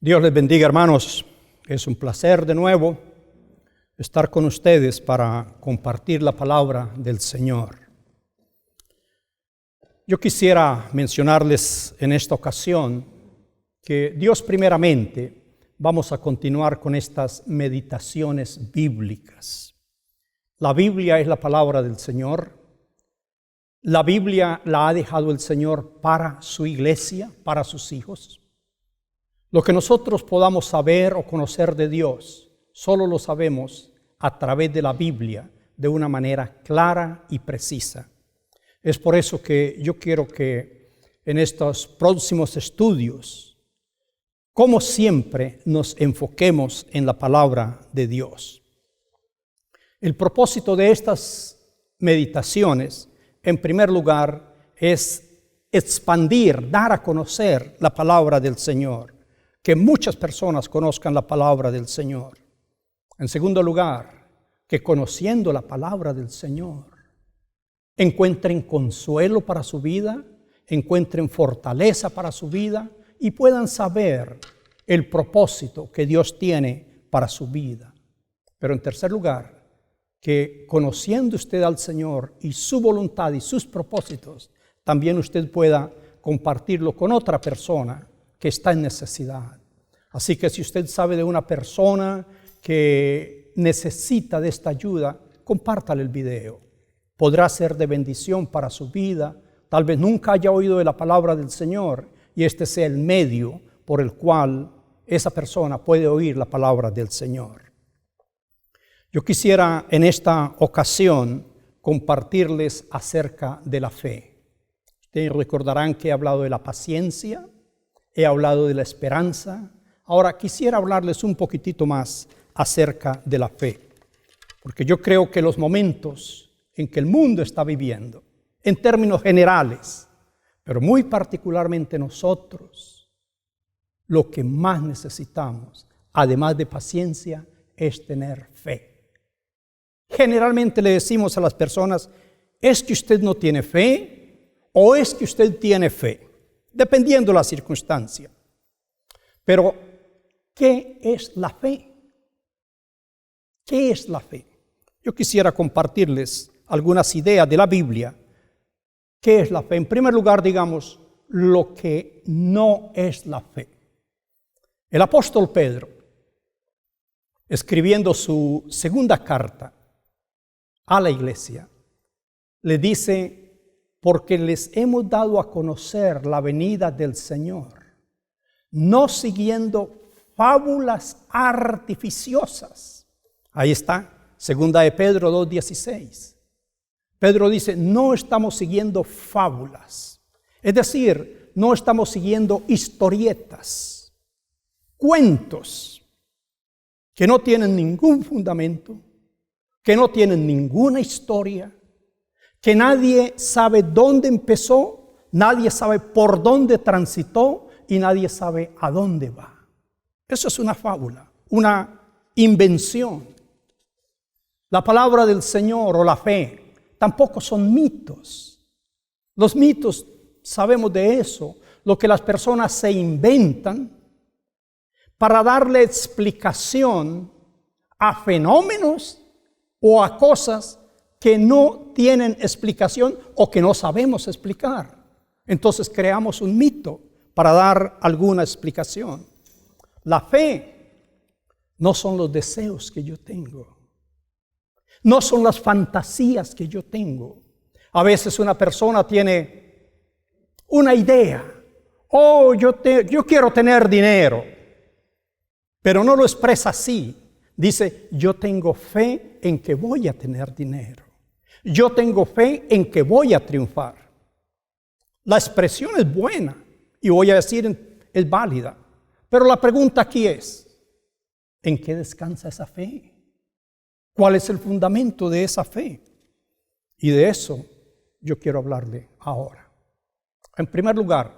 Dios les bendiga, hermanos. Es un placer de nuevo estar con ustedes para compartir la palabra del Señor. Yo quisiera mencionarles en esta ocasión que Dios primeramente vamos a continuar con estas meditaciones bíblicas. La Biblia es la palabra del Señor. La Biblia la ha dejado el Señor para su iglesia, para sus hijos. Lo que nosotros podamos saber o conocer de Dios, solo lo sabemos a través de la Biblia de una manera clara y precisa. Es por eso que yo quiero que en estos próximos estudios, como siempre, nos enfoquemos en la palabra de Dios. El propósito de estas meditaciones, en primer lugar, es expandir, dar a conocer la palabra del Señor. Que muchas personas conozcan la palabra del Señor. En segundo lugar, que conociendo la palabra del Señor, encuentren consuelo para su vida, encuentren fortaleza para su vida y puedan saber el propósito que Dios tiene para su vida. Pero en tercer lugar, que conociendo usted al Señor y su voluntad y sus propósitos, también usted pueda compartirlo con otra persona que está en necesidad. Así que si usted sabe de una persona que necesita de esta ayuda, compártale el video. Podrá ser de bendición para su vida. Tal vez nunca haya oído de la palabra del Señor y este sea el medio por el cual esa persona puede oír la palabra del Señor. Yo quisiera en esta ocasión compartirles acerca de la fe. Ustedes recordarán que he hablado de la paciencia, he hablado de la esperanza. Ahora quisiera hablarles un poquitito más acerca de la fe, porque yo creo que los momentos en que el mundo está viviendo, en términos generales, pero muy particularmente nosotros, lo que más necesitamos, además de paciencia, es tener fe. Generalmente le decimos a las personas, ¿es que usted no tiene fe o es que usted tiene fe? Dependiendo de la circunstancia. Pero, ¿qué es la fe? ¿Qué es la fe? Yo quisiera compartirles algunas ideas de la Biblia. ¿Qué es la fe? En primer lugar, digamos, lo que no es la fe. El apóstol Pedro, escribiendo su segunda carta a la iglesia, le dice: porque les hemos dado a conocer la venida del Señor, no siguiendo fábulas artificiosas. Ahí está, segunda de Pedro 2:16. Pedro dice, no estamos siguiendo fábulas. Es decir, no estamos siguiendo historietas, cuentos que no tienen ningún fundamento, que no tienen ninguna historia, que nadie sabe dónde empezó, nadie sabe por dónde transitó y nadie sabe a dónde va. Eso es una fábula, una invención. La palabra del Señor o la fe tampoco son mitos. Los mitos, sabemos de eso, lo que las personas se inventan para darle explicación a fenómenos o a cosas que no tienen explicación o que no sabemos explicar. Entonces creamos un mito para dar alguna explicación. La fe no son los deseos que yo tengo, no son las fantasías que yo tengo. A veces una persona tiene una idea, yo quiero tener dinero, pero no lo expresa así. Dice, yo tengo fe en que voy a tener dinero. Yo tengo fe en que voy a triunfar. La expresión es buena y voy a decir es válida. Pero la pregunta aquí es, ¿en qué descansa esa fe? ¿Cuál es el fundamento de esa fe? Y de eso yo quiero hablarle ahora. En primer lugar,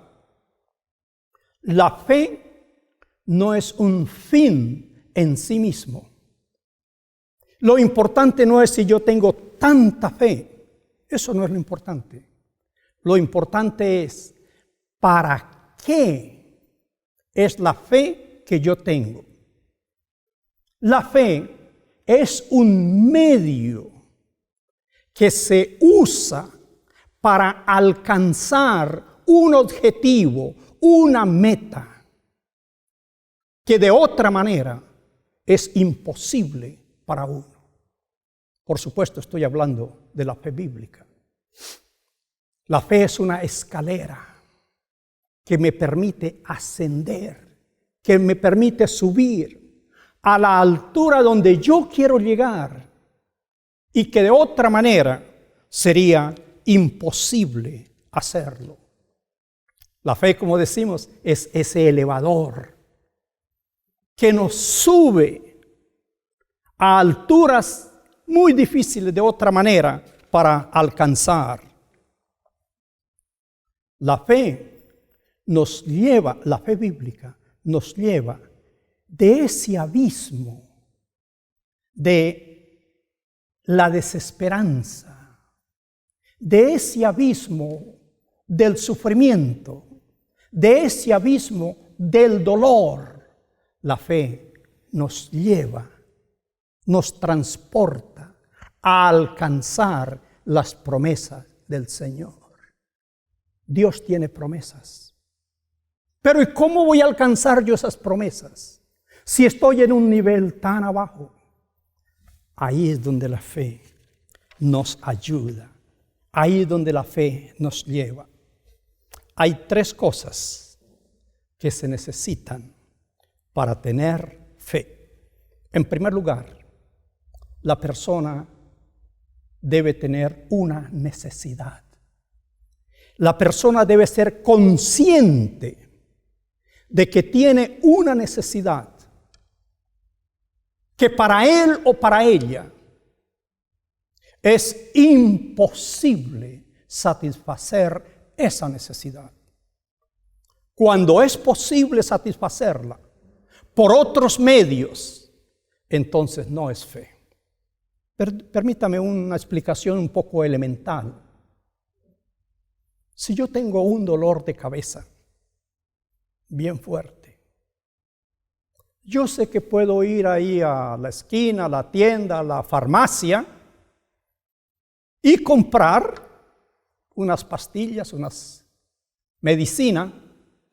la fe no es un fin en sí mismo. Lo importante no es si yo tengo tanta fe. Eso no es lo importante. Lo importante es ¿para qué es la fe que yo tengo. La fe es un medio que se usa para alcanzar un objetivo, una meta, que de otra manera es imposible para uno. Por supuesto, estoy hablando de la fe bíblica. La fe es una escalera que me permite ascender, que me permite subir a la altura donde yo quiero llegar y que de otra manera sería imposible hacerlo. La fe, como decimos, es ese elevador que nos sube a alturas muy difíciles de otra manera para alcanzar. La fe nos lleva, la fe bíblica nos lleva de ese abismo de la desesperanza, de ese abismo del sufrimiento, de ese abismo del dolor. La fe nos lleva, nos transporta a alcanzar las promesas del Señor. Dios tiene promesas. Pero ¿y cómo voy a alcanzar yo esas promesas si estoy en un nivel tan abajo? Ahí es donde la fe nos ayuda. Ahí es donde la fe nos lleva. Hay 3 cosas que se necesitan para tener fe. En primer lugar, la persona debe tener una necesidad. La persona debe ser consciente de que tiene una necesidad que para él o para ella es imposible satisfacer esa necesidad. Cuando es posible satisfacerla por otros medios, entonces no es fe. Permítame una explicación un poco elemental. Si yo tengo un dolor de cabeza bien fuerte, yo sé que puedo ir ahí a la esquina, a la tienda, a la farmacia y comprar unas pastillas, unas medicinas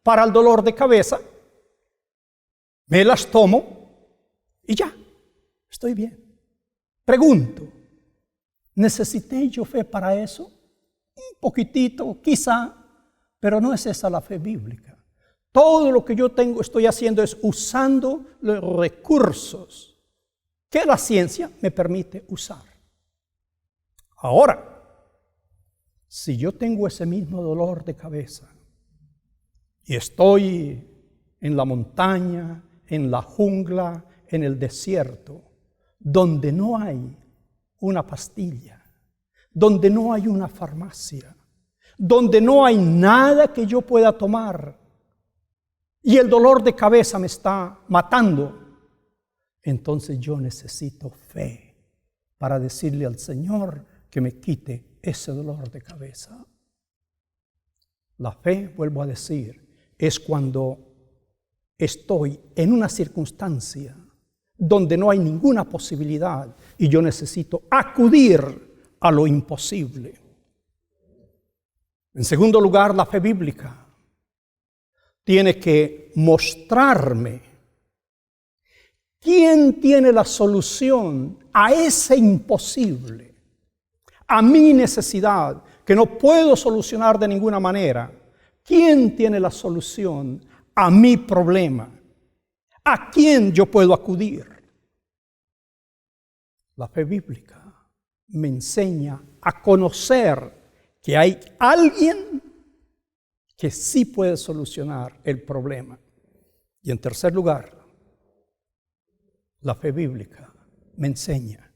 para el dolor de cabeza. Me las tomo y ya, estoy bien. Pregunto, ¿necesité yo fe para eso? Un poquitito, quizá, pero no es esa la fe bíblica. Todo lo que yo estoy haciendo es usando los recursos que la ciencia me permite usar. Ahora, si yo tengo ese mismo dolor de cabeza y estoy en la montaña, en la jungla, en el desierto, donde no hay una pastilla, donde no hay una farmacia, donde no hay nada que yo pueda tomar, y el dolor de cabeza me está matando, entonces yo necesito fe para decirle al Señor que me quite ese dolor de cabeza. La fe, vuelvo a decir, es cuando estoy en una circunstancia donde no hay ninguna posibilidad y yo necesito acudir a lo imposible. En segundo lugar, la fe bíblica tiene que mostrarme quién tiene la solución a ese imposible, a mi necesidad que no puedo solucionar de ninguna manera. ¿Quién tiene la solución a mi problema? ¿A quién yo puedo acudir? La fe bíblica me enseña a conocer que hay alguien que sí puede solucionar el problema. Y en tercer lugar, la fe bíblica me enseña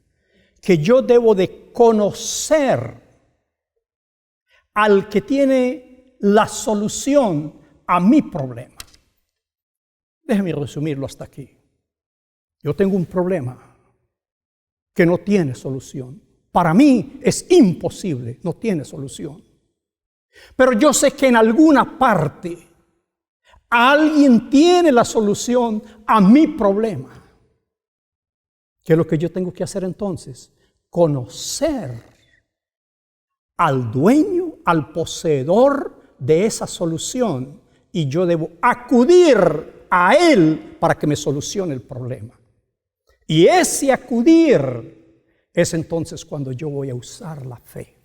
que yo debo de conocer al que tiene la solución a mi problema. Déjeme resumirlo hasta aquí. Yo tengo un problema que no tiene solución. Para mí es imposible, no tiene solución. Pero yo sé que en alguna parte Alguien tiene la solución a mi problema. ¿Qué es lo que yo tengo que hacer entonces? Conocer al dueño, al poseedor de esa solución, y yo debo acudir a él para que me solucione el problema. Y ese acudir es entonces cuando yo voy a usar la fe.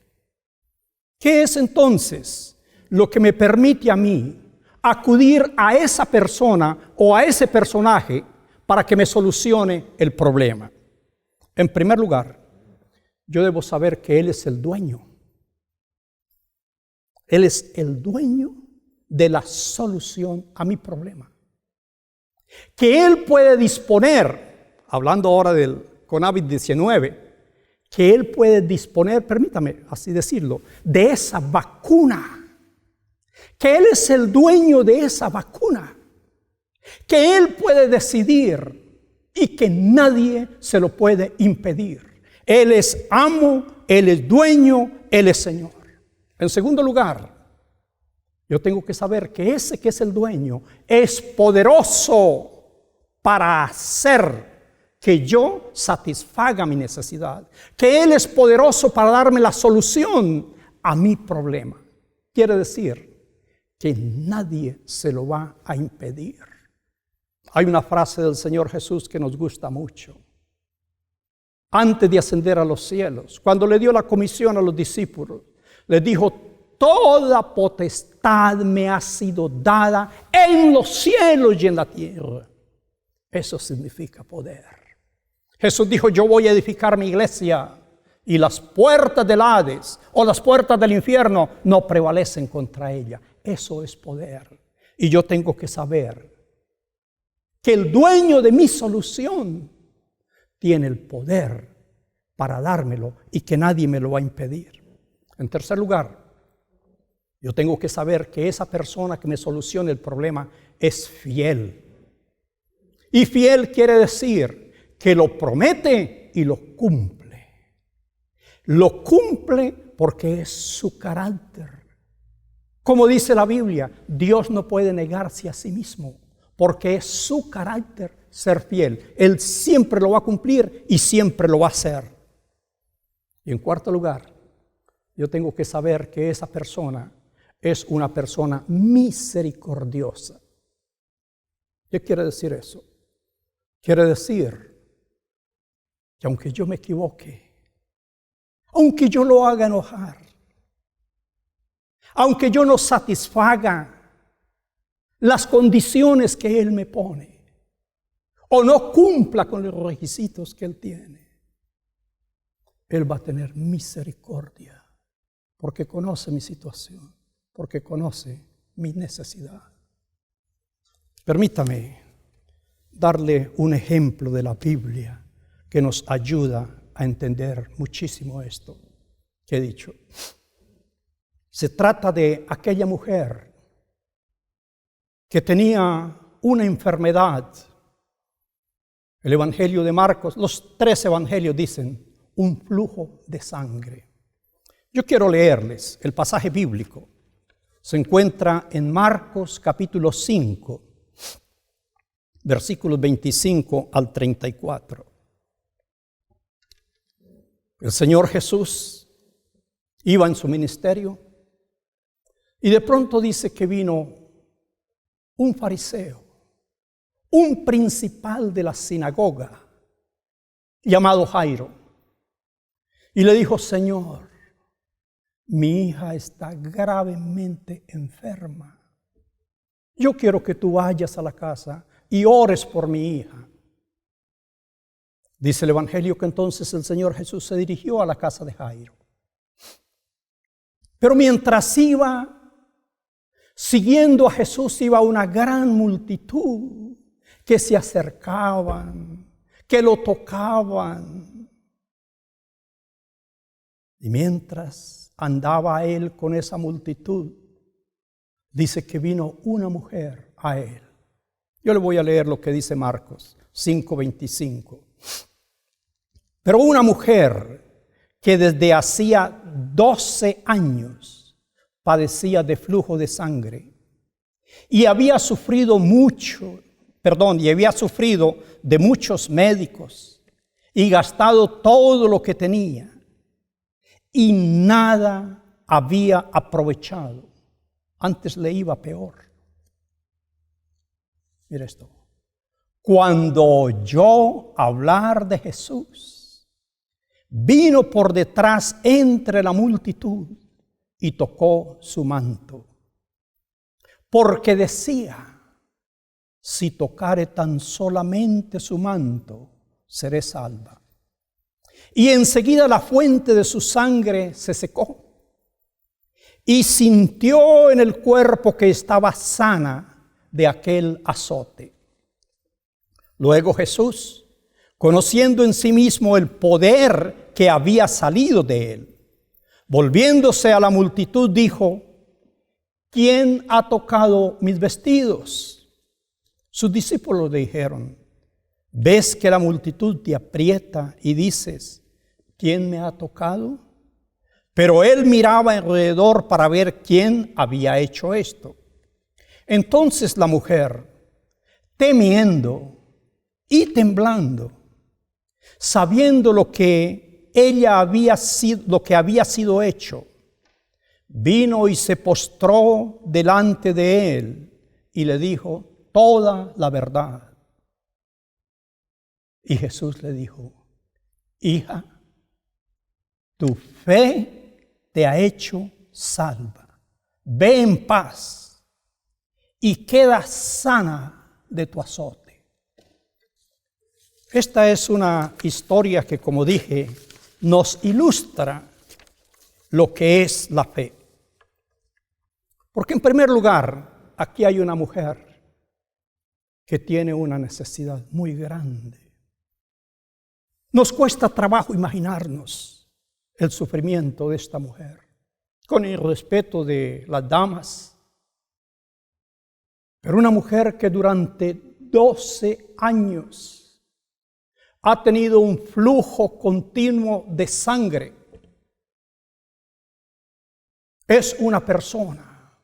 ¿Qué es entonces lo que me permite a mí acudir a esa persona o a ese personaje para que me solucione el problema? En primer lugar, yo debo saber que Él es el dueño. Él es el dueño de la solución a mi problema. Que Él puede disponer, hablando ahora del COVID-19, que Él puede disponer, permítame así decirlo, de esa vacuna. Que Él es el dueño de esa vacuna. Que Él puede decidir y que nadie se lo puede impedir. Él es amo, Él es dueño, Él es Señor. En segundo lugar, yo tengo que saber que ese que es el dueño es poderoso para hacer que yo satisfaga mi necesidad. Que Él es poderoso para darme la solución a mi problema. Quiere decir que nadie se lo va a impedir. Hay una frase del Señor Jesús que nos gusta mucho. Antes de ascender a los cielos, cuando le dio la comisión a los discípulos, les dijo: toda potestad me ha sido dada en los cielos y en la tierra. Eso significa poder. Jesús dijo: yo voy a edificar mi iglesia y las puertas del Hades o las puertas del infierno no prevalecen contra ella. Eso es poder. Y yo tengo que saber que el dueño de mi solución tiene el poder para dármelo y que nadie me lo va a impedir. En tercer lugar, yo tengo que saber que esa persona que me solucione el problema es fiel. Y fiel quiere decir que lo promete y lo cumple. Lo cumple porque es su carácter. Como dice la Biblia, Dios no puede negarse a sí mismo, porque es su carácter ser fiel. Él siempre lo va a cumplir y siempre lo va a hacer. Y en cuarto lugar, yo tengo que saber que esa persona es una persona misericordiosa. ¿Qué quiere decir eso? Quiere decir que aunque yo me equivoque, aunque yo lo haga enojar, aunque yo no satisfaga las condiciones que Él me pone, o no cumpla con los requisitos que Él tiene, Él va a tener misericordia, porque conoce mi situación, porque conoce mi necesidad. Permítame darle un ejemplo de la Biblia que nos ayuda a entender muchísimo esto que he dicho. Se trata de aquella mujer que tenía una enfermedad. El Evangelio de Marcos, los 3 evangelios dicen un flujo de sangre. Yo quiero leerles el pasaje bíblico. Se encuentra en Marcos capítulo 5, versículos 25 al 34. El Señor Jesús iba en su ministerio y de pronto dice que vino un fariseo, un principal de la sinagoga, llamado Jairo, y le dijo: Señor, mi hija está gravemente enferma. Yo quiero que tú vayas a la casa y ores por mi hija. Dice el Evangelio que entonces el Señor Jesús se dirigió a la casa de Jairo. Pero mientras iba siguiendo a Jesús, iba una gran multitud que se acercaban, que lo tocaban. Y mientras andaba él con esa multitud, dice que vino una mujer a él. Yo le voy a leer lo que dice Marcos 5:25. Pero una mujer que desde hacía 12 años padecía de flujo de sangre y había sufrido de muchos médicos y gastado todo lo que tenía, y nada había aprovechado. Antes le iba peor. Mira esto. Cuando oyó hablar de Jesús, vino por detrás entre la multitud y tocó su manto, porque decía: si tocare tan solamente su manto, seré salva. Y enseguida la fuente de su sangre se secó, y sintió en el cuerpo que estaba sana de aquel azote. Luego Jesús, conociendo en sí mismo el poder que había salido de él, volviéndose a la multitud, dijo: ¿quién ha tocado mis vestidos? Sus discípulos le dijeron: ¿ves que la multitud te aprieta y dices: ¿quién me ha tocado? Pero él miraba alrededor para ver quién había hecho esto. Entonces la mujer, temiendo y temblando, sabiendo lo que había sido hecho, vino y se postró delante de él y le dijo toda la verdad. Y Jesús le dijo: hija, tu fe te ha hecho salva. Ve en paz y queda sana de tu azote. Esta es una historia que, como dije, nos ilustra lo que es la fe. Porque en primer lugar, aquí hay una mujer que tiene una necesidad muy grande. Nos cuesta trabajo imaginarnos el sufrimiento de esta mujer, con el respeto de las damas. Pero una mujer que durante 12 años ha tenido un flujo continuo de sangre. Es una persona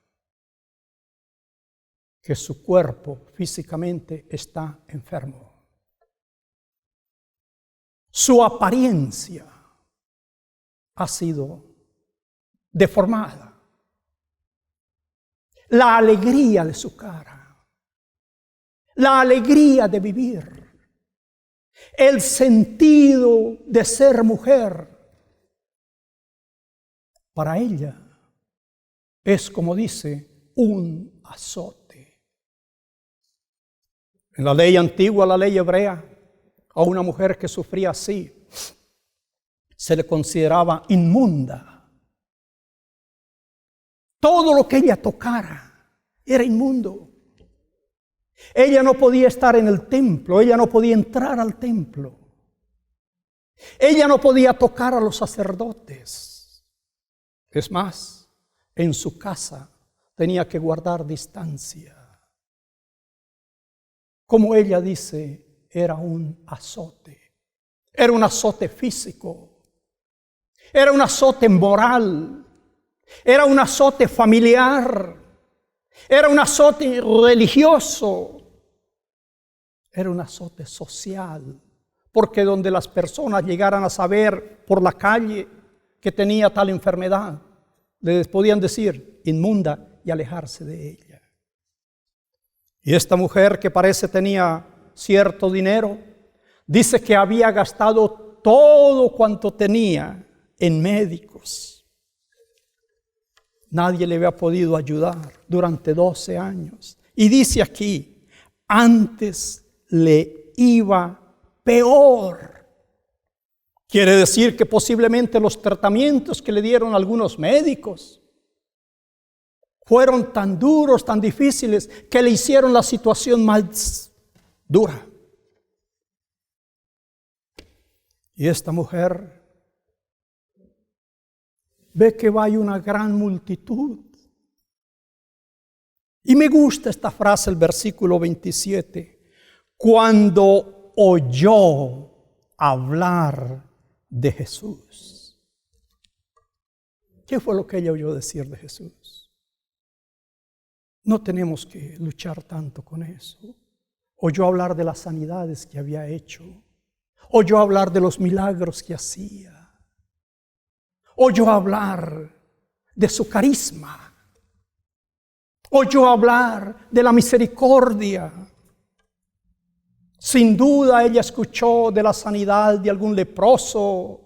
que su cuerpo físicamente está enfermo. Su apariencia ha sido deformada. La alegría de su cara, la alegría de vivir, el sentido de ser mujer, para ella es, como dice, un azote. En la ley antigua, la ley hebrea, a una mujer que sufría así se le consideraba inmunda. Todo lo que ella tocara era inmundo. Ella no podía estar en el templo, ella no podía entrar al templo. Ella no podía tocar a los sacerdotes. Es más, en su casa tenía que guardar distancia. Como ella dice, era un azote. Era un azote físico. Era un azote moral. Era un azote familiar. Era un azote religioso. Era un azote social. Porque donde las personas llegaran a saber por la calle que tenía tal enfermedad, les podían decir inmunda y alejarse de ella. Y esta mujer, que parece tenía cierto dinero, dice que había gastado todo cuanto tenía en médicos. Nadie le había podido ayudar durante 12 años. Y dice aquí, antes le iba peor. Quiere decir que posiblemente los tratamientos que le dieron algunos médicos fueron tan duros, tan difíciles, que le hicieron la situación más dura. Y esta mujer ve que va una gran multitud. Y me gusta esta frase, el versículo 27. Cuando oyó hablar de Jesús. ¿Qué fue lo que ella oyó decir de Jesús? No tenemos que luchar tanto con eso. Oyó hablar de las sanidades que había hecho. Oyó hablar de los milagros que hacía. Oyó hablar de su carisma. Oyó hablar de la misericordia. Sin duda ella escuchó de la sanidad de algún leproso,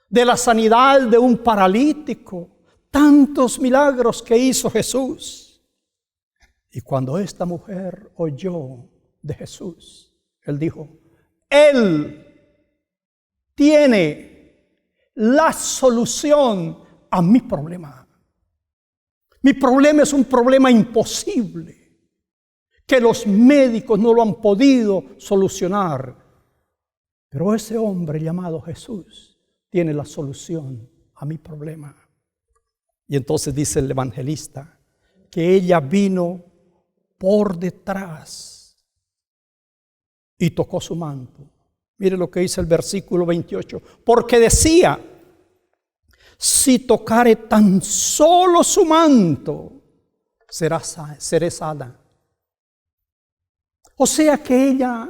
de la sanidad de un paralítico, tantos milagros que hizo Jesús. Y cuando esta mujer oyó de Jesús, él dijo, Él tiene la solución a mi problema. Mi problema es un problema imposible, que los médicos no lo han podido solucionar. Pero ese hombre llamado Jesús tiene la solución a mi problema. Y entonces dice el evangelista que ella vino por detrás y tocó su manto. Mire lo que dice el versículo 28. Porque decía, si tocare tan solo su manto, seré sana. O sea que ella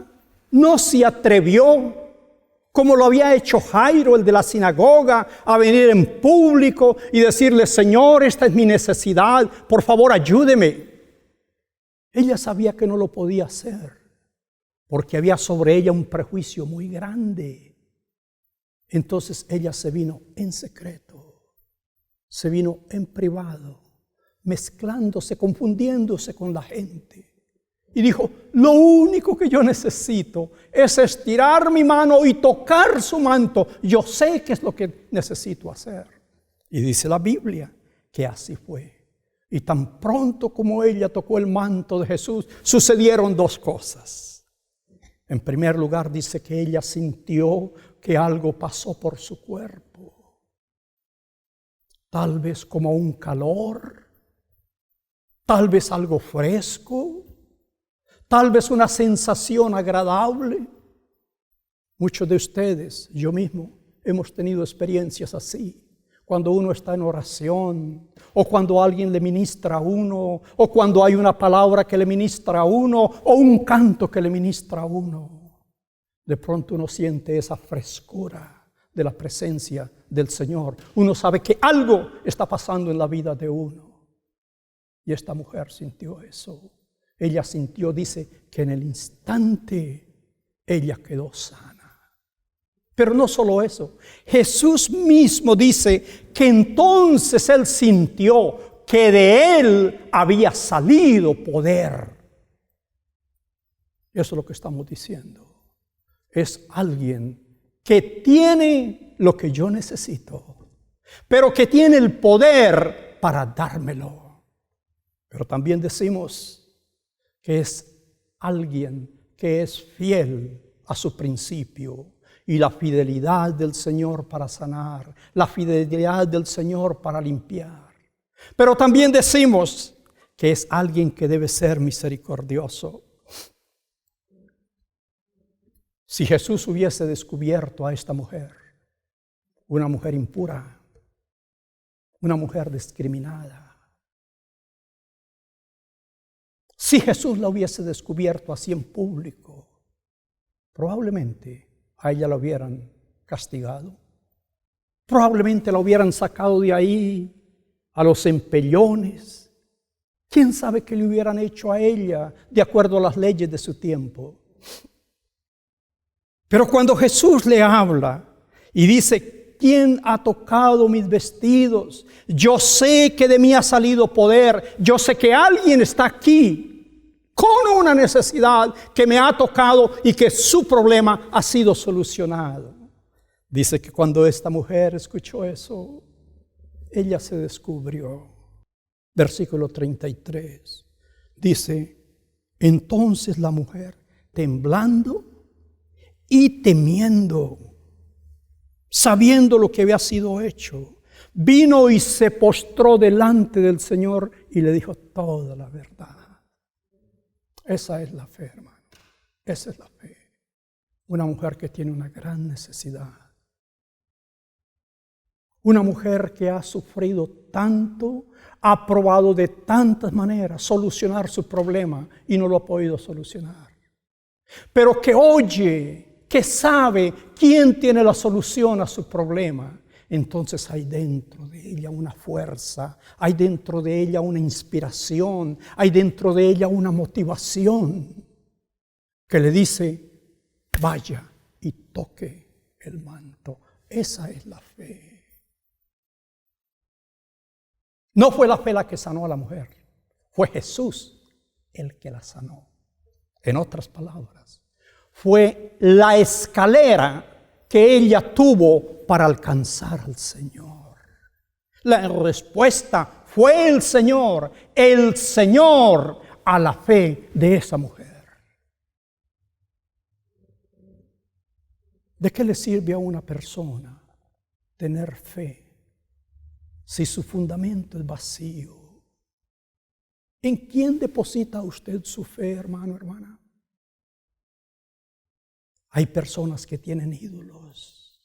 no se atrevió, como lo había hecho Jairo, el de la sinagoga, a venir en público y decirle, Señor, esta es mi necesidad, por favor ayúdeme. Ella sabía que no lo podía hacer, porque había sobre ella un prejuicio muy grande. Entonces ella se vino en secreto, se vino en privado, mezclándose, confundiéndose con la gente. Y dijo, lo único que yo necesito es estirar mi mano y tocar su manto. Yo sé qué es lo que necesito hacer. Y dice la Biblia que así fue. Y tan pronto como ella tocó el manto de Jesús, sucedieron dos cosas. En primer lugar dice que ella sintió que algo pasó por su cuerpo. Tal vez como un calor, tal vez algo fresco, tal vez una sensación agradable. Muchos de ustedes, yo mismo, hemos tenido experiencias así. Cuando uno está en oración, o cuando alguien le ministra a uno, o cuando hay una palabra que le ministra a uno, o un canto que le ministra a uno. De pronto uno siente esa frescura de la presencia del Señor. Uno sabe que algo está pasando en la vida de uno. Y esta mujer sintió eso. Ella sintió, dice, que en el instante ella quedó sana. Pero no solo eso, Jesús mismo dice que entonces él sintió que de él había salido poder. Eso es lo que estamos diciendo. Es alguien que tiene lo que yo necesito, pero que tiene el poder para dármelo. Pero también decimos que es alguien que es fiel a su principio. Y la fidelidad del Señor para sanar, la fidelidad del Señor para limpiar. Pero también decimos que es alguien que debe ser misericordioso. Si Jesús hubiese descubierto a esta mujer, una mujer impura, una mujer discriminada, si Jesús la hubiese descubierto así en público, probablemente a ella la hubieran castigado. Probablemente la hubieran sacado de ahí a los empellones. ¿Quién sabe qué le hubieran hecho a ella de acuerdo a las leyes de su tiempo? Pero cuando Jesús le habla y dice, ¿quién ha tocado mis vestidos? Yo sé que de mí ha salido poder. Yo sé que alguien está aquí con una necesidad que me ha tocado y que su problema ha sido solucionado. Dice que cuando esta mujer escuchó eso, ella se descubrió. Versículo 33. Dice, entonces la mujer, temblando y temiendo, sabiendo lo que había sido hecho, vino y se postró delante del Señor y le dijo toda la verdad. Esa es la fe, hermano. Esa es la fe. Una mujer que tiene una gran necesidad. Una mujer que ha sufrido tanto, ha probado de tantas maneras solucionar su problema y no lo ha podido solucionar. Pero que oye, que sabe quién tiene la solución a su problema. Entonces hay dentro de ella una fuerza, hay dentro de ella una inspiración, hay dentro de ella una motivación que le dice, vaya y toque el manto. Esa es la fe. No fue la fe la que sanó a la mujer, fue Jesús el que la sanó. En otras palabras, fue la escalera que ella tuvo para alcanzar al Señor. La respuesta fue el Señor a la fe de esa mujer. ¿De qué le sirve a una persona tener fe si su fundamento es vacío? ¿En quién deposita usted su fe, hermano, hermana? Hay personas que tienen ídolos,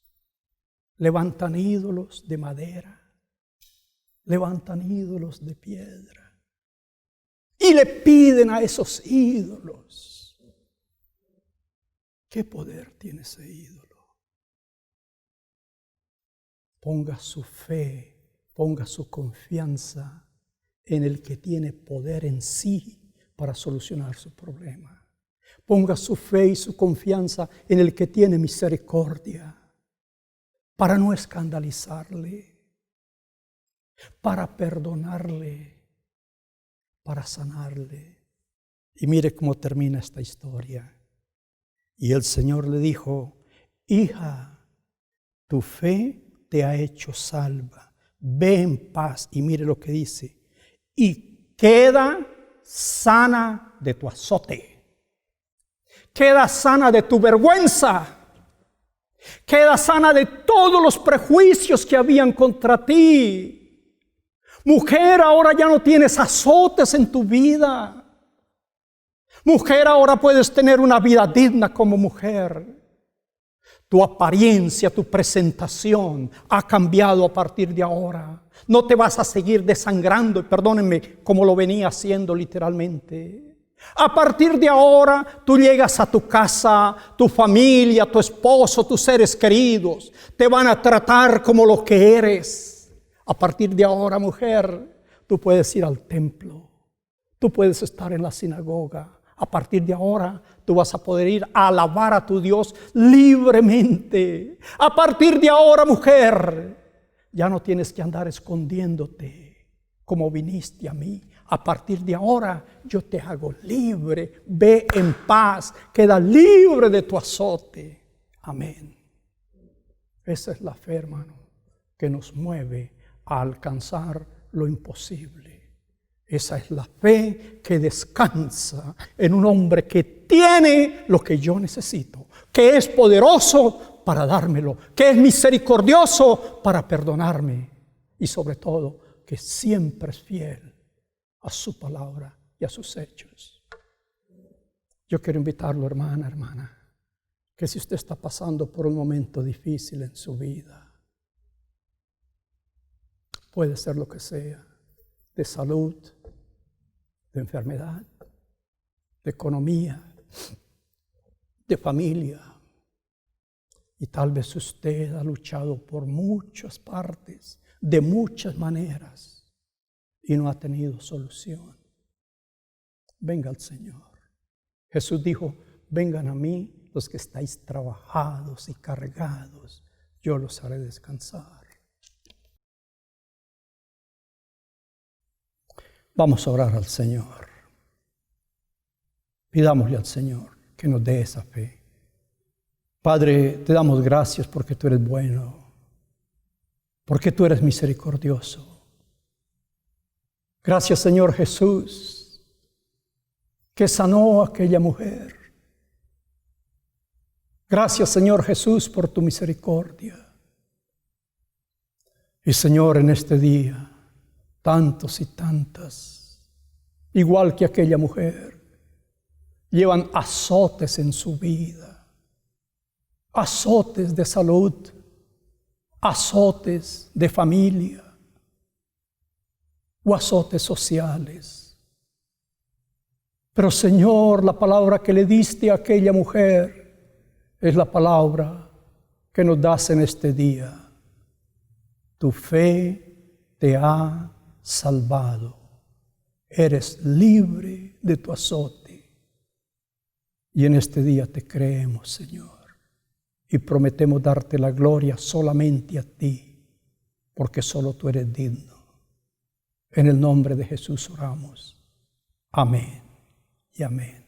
levantan ídolos de madera, levantan ídolos de piedra y le piden a esos ídolos. ¿Qué poder tiene ese ídolo? Ponga su fe, ponga su confianza en el que tiene poder en sí para solucionar su problema. Ponga su fe y su confianza en el que tiene misericordia para no escandalizarle, para perdonarle, para sanarle. Y mire cómo termina esta historia. Y el Señor le dijo, hija, tu fe te ha hecho salva. Ve en paz. Y mire lo que dice. Y queda sana de tu azote. Queda sana de tu vergüenza. Queda sana de todos los prejuicios que habían contra ti. Mujer, ahora ya no tienes azotes en tu vida. Mujer, ahora puedes tener una vida digna como mujer. Tu apariencia, tu presentación ha cambiado a partir de ahora. No te vas a seguir desangrando, y perdónenme, como lo venía haciendo literalmente. A partir de ahora, tú llegas a tu casa, tu familia, tu esposo, tus seres queridos, te van a tratar como lo que eres. A partir de ahora, mujer, tú puedes ir al templo, tú puedes estar en la sinagoga. A partir de ahora, tú vas a poder ir a alabar a tu Dios libremente. A partir de ahora, mujer, ya no tienes que andar escondiéndote como viniste a mí. A partir de ahora, yo te hago libre. Ve en paz, queda libre de tu azote. Amén. Esa es la fe, hermano, que nos mueve a alcanzar lo imposible. Esa es la fe que descansa en un hombre que tiene lo que yo necesito, que es poderoso para dármelo, que es misericordioso para perdonarme y sobre todo que siempre es fiel a su palabra y a sus hechos. Yo quiero invitarlo, hermana, que si usted está pasando por un momento difícil en su vida, puede ser lo que sea, de salud, de enfermedad, de economía, de familia. Y tal vez usted ha luchado por muchas partes, de muchas maneras, y no ha tenido solución. Venga al Señor. Jesús dijo, vengan a mí los que estáis trabajados y cargados, yo los haré descansar. Vamos a orar al Señor. Pidámosle al Señor que nos dé esa fe. Padre, te damos gracias porque tú eres bueno, porque tú eres misericordioso. Gracias, Señor Jesús, que sanó a aquella mujer. Gracias, Señor Jesús, por tu misericordia. Y Señor, en este día, tantos y tantas, igual que aquella mujer, llevan azotes en su vida, azotes de salud, azotes de familia o azotes sociales. Pero Señor, la palabra que le diste a aquella mujer es la palabra que nos das en este día. Tu fe te ha salvado. Eres libre de tu azote. Y en este día te creemos, Señor. Y prometemos darte la gloria solamente a ti, porque solo tú eres digno. En el nombre de Jesús oramos. Amén y amén.